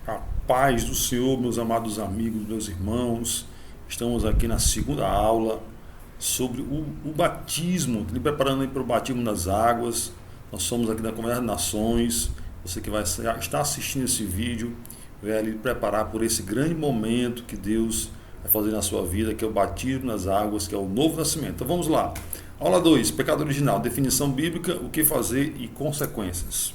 A paz do Senhor, meus amados amigos, meus irmãos. Estamos aqui na segunda aula sobre o batismo, lhe preparando aí para o batismo nas águas. Nós somos aqui da Comunidade das Nações. Você que vai estar assistindo esse vídeo, vai lhe preparar por esse grande momento que Deus vai fazer na sua vida, que é o batismo nas águas, que é o novo nascimento. Então vamos lá. Aula 2, pecado original, definição bíblica, o que fazer e consequências.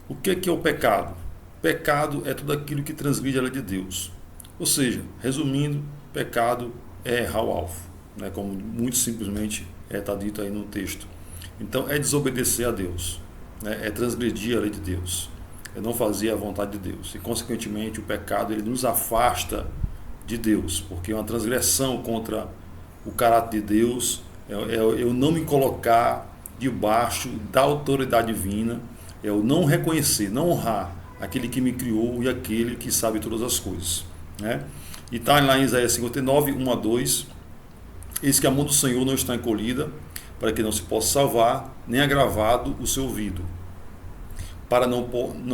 O que é o pecado? Pecado é tudo aquilo que transgride a lei de Deus. Ou seja, resumindo, pecado é errar o alvo, né? Como muito simplesmente está dito aí no texto. Então é desobedecer a Deus, né? É transgredir a lei de Deus, é não fazer a vontade de Deus. E consequentemente o pecado ele nos afasta de Deus, porque é uma transgressão contra o caráter de Deus, eu não me colocar debaixo da autoridade divina, é o não reconhecer, não honrar aquele que me criou e aquele que sabe todas as coisas, né? E está lá em Isaías 59, 1 a 2, eis que a mão do Senhor não está encolhida, para que não se possa salvar, nem agravado o seu ouvido, para não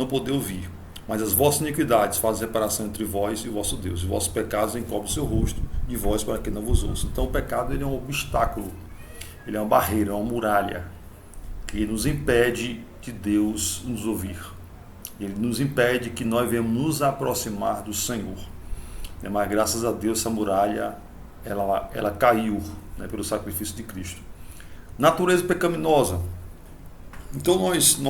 poder ouvir. Mas as vossas iniquidades fazem separação entre vós e o vosso Deus, e vossos pecados encobrem o seu rosto de vós para que não vos ouça. Então o pecado ele é um obstáculo, ele é uma barreira, é uma muralha, que nos impede de Deus nos ouvir. Ele nos impede que nós venhamos nos aproximar do Senhor. Mas graças a Deus essa muralha ela caiu, né, pelo sacrifício de Cristo. Natureza pecaminosa. Então nós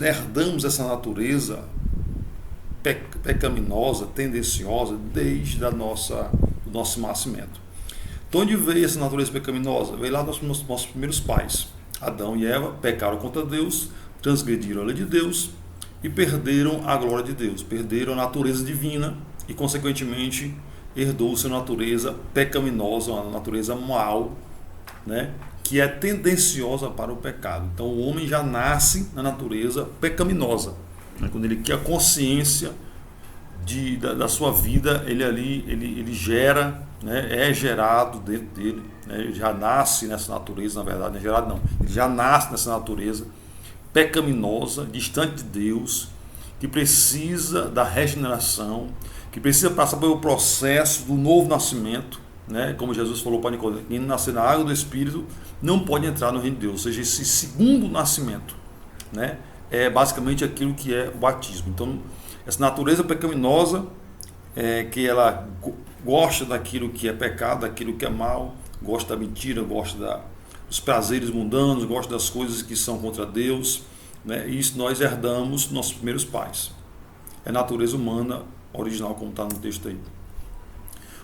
herdamos essa natureza pecaminosa, tendenciosa, desde o nosso nascimento. Então onde veio essa natureza pecaminosa? Veio lá dos nossos primeiros pais. Adão e Eva pecaram contra Deus, transgrediram a lei de Deus e perderam a glória de Deus, perderam a natureza divina e, consequentemente, herdou-se a natureza pecaminosa, uma natureza mal, né, que é tendenciosa para o pecado. Então, o homem já nasce na natureza pecaminosa, né, quando ele quer a consciência da sua vida, ele gera, né, é gerado dentro dele, né, ele já nasce nessa natureza, na verdade, não é gerado não, ele já nasce nessa natureza pecaminosa, distante de Deus, que precisa da regeneração, que precisa passar pelo processo do novo nascimento, né? Como Jesus falou para Nicodemo, quem nascer na água do Espírito não pode entrar no reino de Deus. Ou seja, esse segundo nascimento, né, é basicamente aquilo que é o batismo. Então, essa natureza pecaminosa, que ela gosta daquilo que é pecado, daquilo que é mal, gosta da mentira, gosta dos prazeres mundanos, gosta das coisas que são contra Deus, né? E isso nós herdamos dos nossos primeiros pais. É a natureza humana original, como está no texto aí.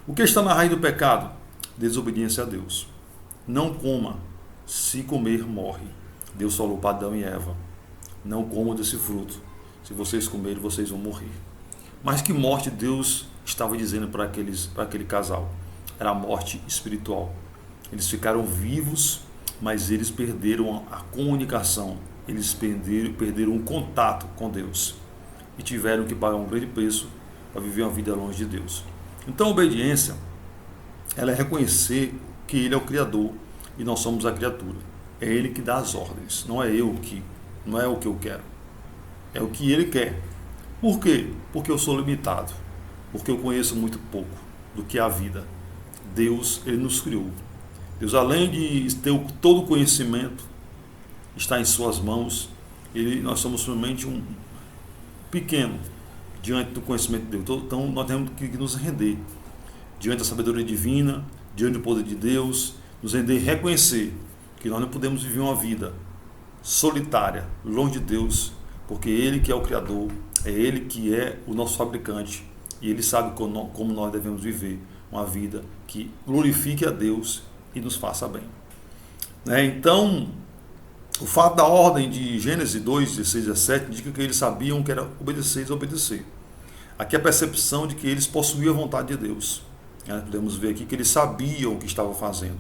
O que está na raiz do pecado? Desobediência a Deus. Não coma, se comer, morre. Deus falou para Adão e Eva: não comam desse fruto. Se vocês comerem, vocês vão morrer. Mas que morte Deus estava dizendo para aquele casal? Era a morte espiritual. Eles ficaram vivos, mas eles perderam a comunicação, eles perderam o contato com Deus e tiveram que pagar um grande preço para viver uma vida longe de Deus. Então a obediência, ela é reconhecer que Ele é o Criador e nós somos a criatura. É Ele que dá as ordens, não é não é o que eu quero, é o que Ele quer. Por quê? Porque eu sou limitado, porque eu conheço muito pouco do que é a vida. Deus, Ele nos criou. Deus, além de ter todo o conhecimento, está em suas mãos, nós somos somente um pequeno diante do conhecimento de Deus. Então nós temos que nos render diante da sabedoria divina, diante do poder de Deus, nos render e reconhecer que nós não podemos viver uma vida solitária, longe de Deus, porque Ele que é o Criador, é Ele que é o nosso fabricante e Ele sabe como nós devemos viver uma vida que glorifique a Deus e nos faça bem, né? Então, o fato da ordem de Gênesis 2, 16 e 17 indica que eles sabiam que era obedecer e desobedecer. Aqui a percepção de que eles possuíam a vontade de Deus, né? Podemos ver aqui que eles sabiam o que estavam fazendo,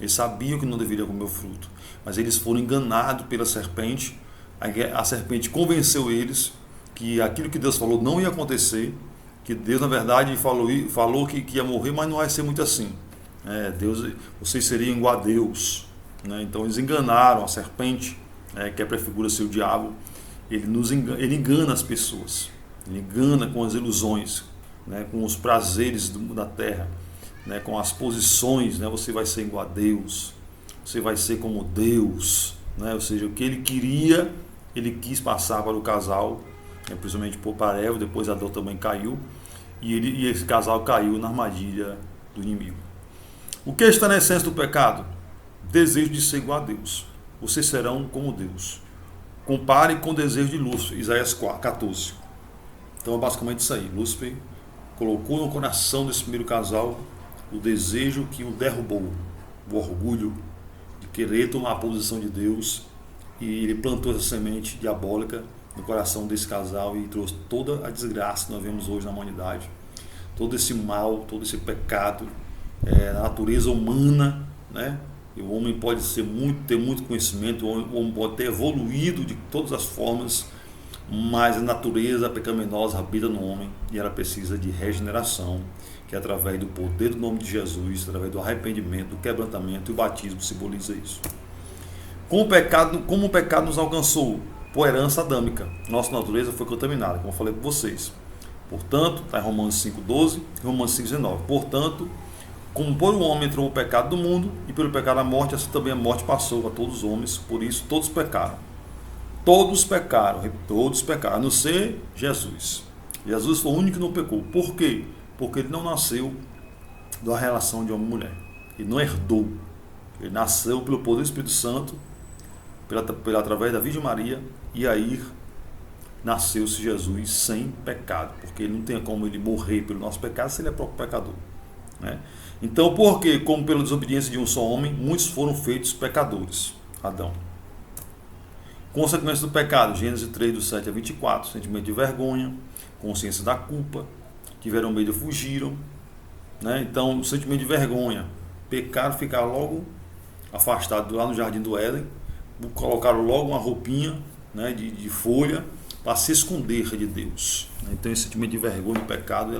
eles sabiam que não deveriam comer o fruto, mas eles foram enganados pela serpente. A serpente convenceu eles que aquilo que Deus falou não ia acontecer, que Deus na verdade falou que ia morrer, mas não vai ser muito assim. Deus, vocês seriam igual a Deus, né? Então eles enganaram a serpente, que prefigura ser o diabo. Ele engana as pessoas, ele engana com as ilusões, né, com os prazeres da terra, né, com as posições, né, você vai ser igual a Deus, você vai ser como Deus, né, ou seja, o que ele queria, ele quis passar para o casal, né, principalmente para Eva, depois Adão também caiu, e esse casal caiu na armadilha do inimigo. O que está na essência do pecado? Desejo de ser igual a Deus. Vocês serão como Deus. Compare com o desejo de Lúcifer, Isaías 14. Então é basicamente isso aí. Lúcifer colocou no coração desse primeiro casal o desejo que o derrubou, o orgulho de querer tomar a posição de Deus, e ele plantou essa semente diabólica no coração desse casal e trouxe toda a desgraça que nós vemos hoje na humanidade, todo esse mal, todo esse pecado, na natureza humana, né? E o homem pode ter muito conhecimento, o homem pode ter evoluído de todas as formas, mas a natureza pecaminosa habita no homem e ela precisa de regeneração, que é através do poder do nome de Jesus, através do arrependimento, do quebrantamento, e o batismo simboliza isso. Como o pecado nos alcançou? Por herança adâmica. Nossa natureza foi contaminada, como eu falei para vocês. Portanto, está em Romanos 5,12 e Romanos 5,19. Portanto, como por um homem entrou o pecado do mundo, e pelo pecado a morte, assim também a morte passou a todos os homens, por isso todos pecaram. Todos pecaram, a não ser Jesus. Jesus foi o único que não pecou. Por quê? Porque ele não nasceu da relação de homem e mulher. Ele não herdou. Ele nasceu pelo poder do Espírito Santo, através da Virgem Maria, e aí nasceu-se Jesus sem pecado, porque ele não tem como ele morrer pelo nosso pecado se ele é próprio pecador, né? Então, porque, como pela desobediência de um só homem, muitos foram feitos pecadores, Adão. Consequência do pecado, Gênesis 3, do 7 a 24, sentimento de vergonha, consciência da culpa, tiveram medo e fugiram, né? Então, o sentimento de vergonha, pecaram, ficaram logo afastados lá no jardim do Éden, colocaram logo uma roupinha, né, de folha para se esconder de Deus. Então, esse sentimento de vergonha, de pecado,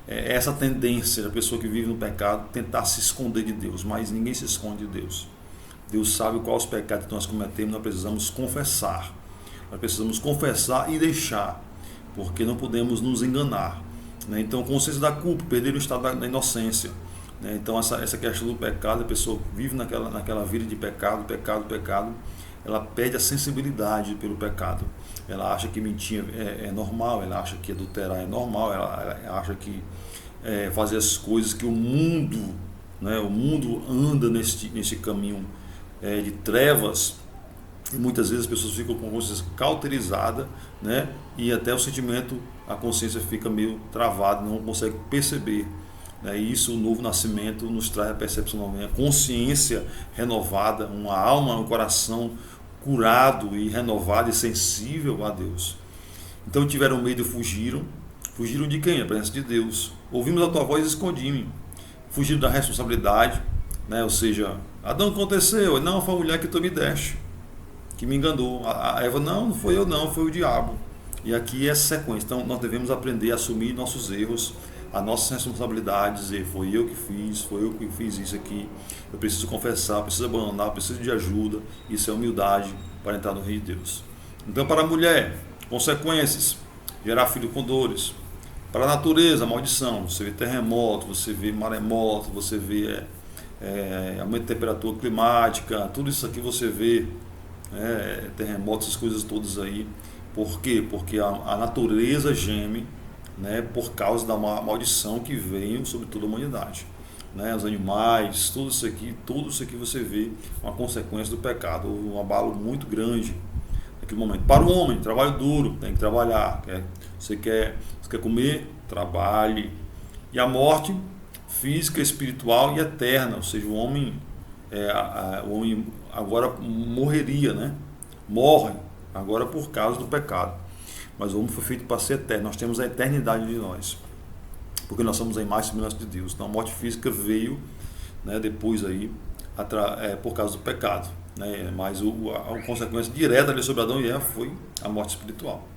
é essa tendência da pessoa que vive no pecado tentar se esconder de Deus, mas ninguém se esconde de Deus. Deus sabe quais os pecados que nós cometemos, nós precisamos confessar. Nós precisamos confessar e deixar, porque não podemos nos enganar, né? Então, consciência da culpa, perder o estado da inocência, né? Então, essa questão do pecado, a pessoa vive naquela vida de pecado, ela perde a sensibilidade pelo pecado. Ela acha que mentir é normal, ela acha que adulterar é normal, ela acha que fazer as coisas que o mundo, né, o mundo anda nesse caminho de trevas, e muitas vezes as pessoas ficam com a consciência cauterizada, né, e até o sentimento, a consciência fica meio travada, não consegue perceber, né, e isso, o novo nascimento nos traz a percepção, a consciência renovada, uma alma, um coração curado e renovado e sensível a Deus. Então tiveram medo e fugiram de quem? A presença de Deus. Ouvimos a tua voz e escondi-me. Fugiram da responsabilidade, né? Ou seja, Adão, aconteceu? Não, foi a mulher que tu me deste, que me enganou. A Eva, não foi eu não, foi o diabo. E aqui é essa sequência. Então nós devemos aprender a assumir nossos erros, a nossa responsabilidade, dizer, foi eu que fiz isso aqui, eu preciso confessar, preciso abandonar, preciso de ajuda. Isso é humildade para entrar no reino de Deus. Então, para a mulher, consequências, gerar filho com dores. Para a natureza, maldição, você vê terremoto, você vê maremoto, você vê aumento de temperatura climática, tudo isso aqui você vê, terremotos, essas coisas todas aí. Por quê? Porque a natureza geme, né, por causa da maldição que veio sobre toda a humanidade, né, os animais, tudo isso aqui você vê uma consequência do pecado, um abalo muito grande naquele momento. Para o homem, trabalho duro, tem que trabalhar, você quer comer, trabalhe. E a morte física, espiritual e eterna, ou seja, o homem agora morreria, né, morre agora por causa do pecado. Mas o homem foi feito para ser eterno. Nós temos a eternidade de nós, porque nós somos a imagem e semelhança de Deus. Então a morte física veio, né, depois aí, por causa do pecado, né, mas a consequência direta ali sobre Adão e Eva foi a morte espiritual.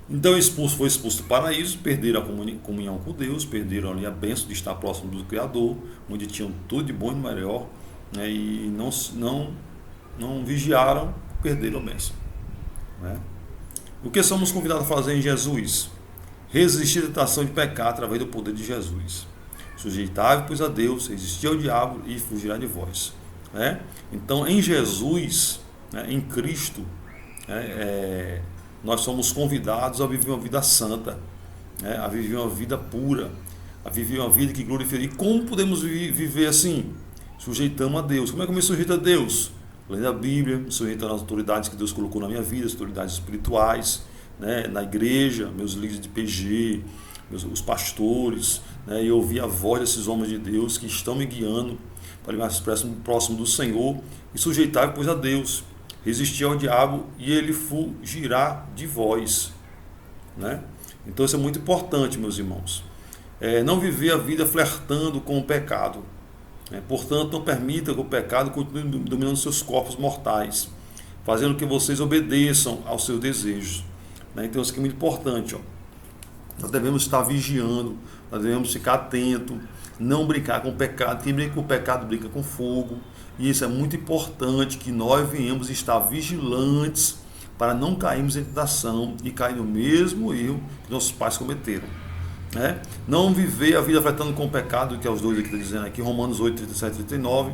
Então foi expulso do paraíso, perderam a comunhão com Deus, perderam ali a bênção de estar próximo do Criador, onde tinham tudo de bom e melhor, né, e não vigiaram, perderam a bênção, né? O que somos convidados a fazer em Jesus? resistir à tentação de pecar através do poder de Jesus. Sujeitai-vos, pois, a Deus, resistir ao diabo e fugirá de vós. Né? Então, em Jesus, né, em Cristo, nós somos convidados a viver uma vida santa, né, a viver uma vida pura, a viver uma vida que glorifica. E como podemos viver assim? Sujeitamos a Deus. Como é que eu me sujeito a Deus? Lendo a Bíblia, me sujeitando às autoridades que Deus colocou na minha vida, as autoridades espirituais, né, na igreja, meus líderes de PG, os pastores, né, e ouvir a voz desses homens de Deus que estão me guiando para mais próximo do Senhor, e sujeitar, pois, a Deus, resistir ao diabo e ele fugirá de vós. Né? Então isso é muito importante, meus irmãos. Não viver a vida flertando com o pecado. Portanto, não permita que o pecado continue dominando seus corpos mortais, fazendo que vocês obedeçam aos seus desejos. Então isso aqui é muito importante. Nós devemos estar vigiando, nós devemos ficar atentos, não brincar com o pecado. Quem brinca com o pecado brinca com fogo. E isso é muito importante, que nós venhamos estar vigilantes para não cairmos em tentação e cair no mesmo erro que nossos pais cometeram. Não viver a vida flertando com o pecado, que é os dois aqui está dizendo aqui, Romanos 8, 37 e 39.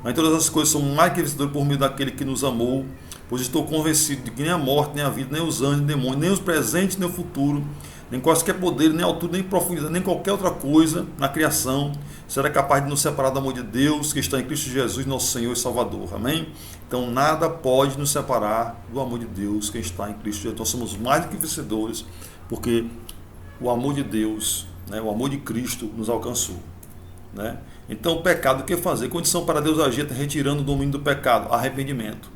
Mas todas as coisas são mais que vencedores por meio daquele que nos amou, pois estou convencido de que nem a morte, nem a vida, nem os anjos, nem demônios, nem os presentes, nem o futuro, nem quaisquer poder, nem altura, nem profundidade, nem qualquer outra coisa na criação será capaz de nos separar do amor de Deus que está em Cristo Jesus, nosso Senhor e Salvador. Amém? Então nada pode nos separar do amor de Deus que está em Cristo Jesus. Nós somos mais do que vencedores, porque o amor de Deus, o amor de Cristo nos alcançou. Então o pecado, o que fazer? Condição para Deus agir, retirando o domínio do pecado, arrependimento.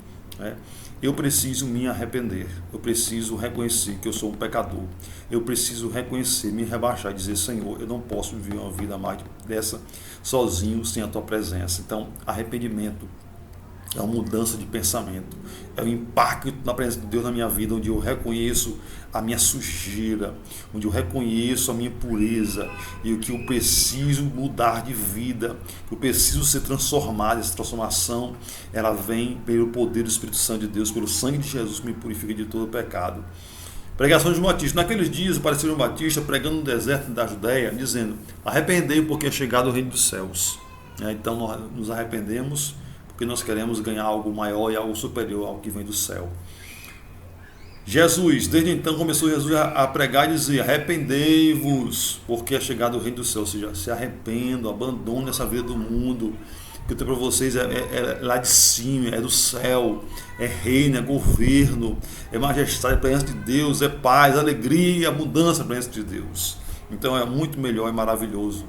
Eu preciso me arrepender, eu preciso reconhecer que eu sou um pecador, eu preciso reconhecer, me rebaixar e dizer: Senhor, eu não posso viver uma vida mais dessa sozinho, sem a tua presença. Então, arrependimento é uma mudança de pensamento, é o impacto na presença de Deus na minha vida, onde eu reconheço a minha sujeira, onde eu reconheço a minha impureza e o que eu preciso mudar de vida, que eu preciso ser transformado. Essa transformação, ela vem pelo poder do Espírito Santo de Deus, pelo sangue de Jesus que me purifica de todo o pecado. Pregação de João Batista. Naqueles dias apareceu João Batista pregando no deserto da Judéia, dizendo: arrependei, porque é chegado o reino dos céus. Então nós nos arrependemos porque nós queremos ganhar algo maior e algo superior ao que vem do céu. Jesus, desde então começou Jesus a pregar e dizer: arrependei-vos, porque é chegado o reino do céu. Ou seja, se arrependam, abandonem essa vida do mundo, que eu tenho para vocês é lá de cima, é do céu, é reino, é governo, é majestade, é presença de Deus, é paz, alegria, mudança, presença de Deus. Então é muito melhor e maravilhoso,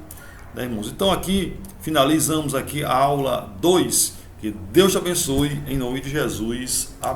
irmãos? Então aqui, finalizamos aqui a aula 2. Que Deus te abençoe, em nome de Jesus. Amém.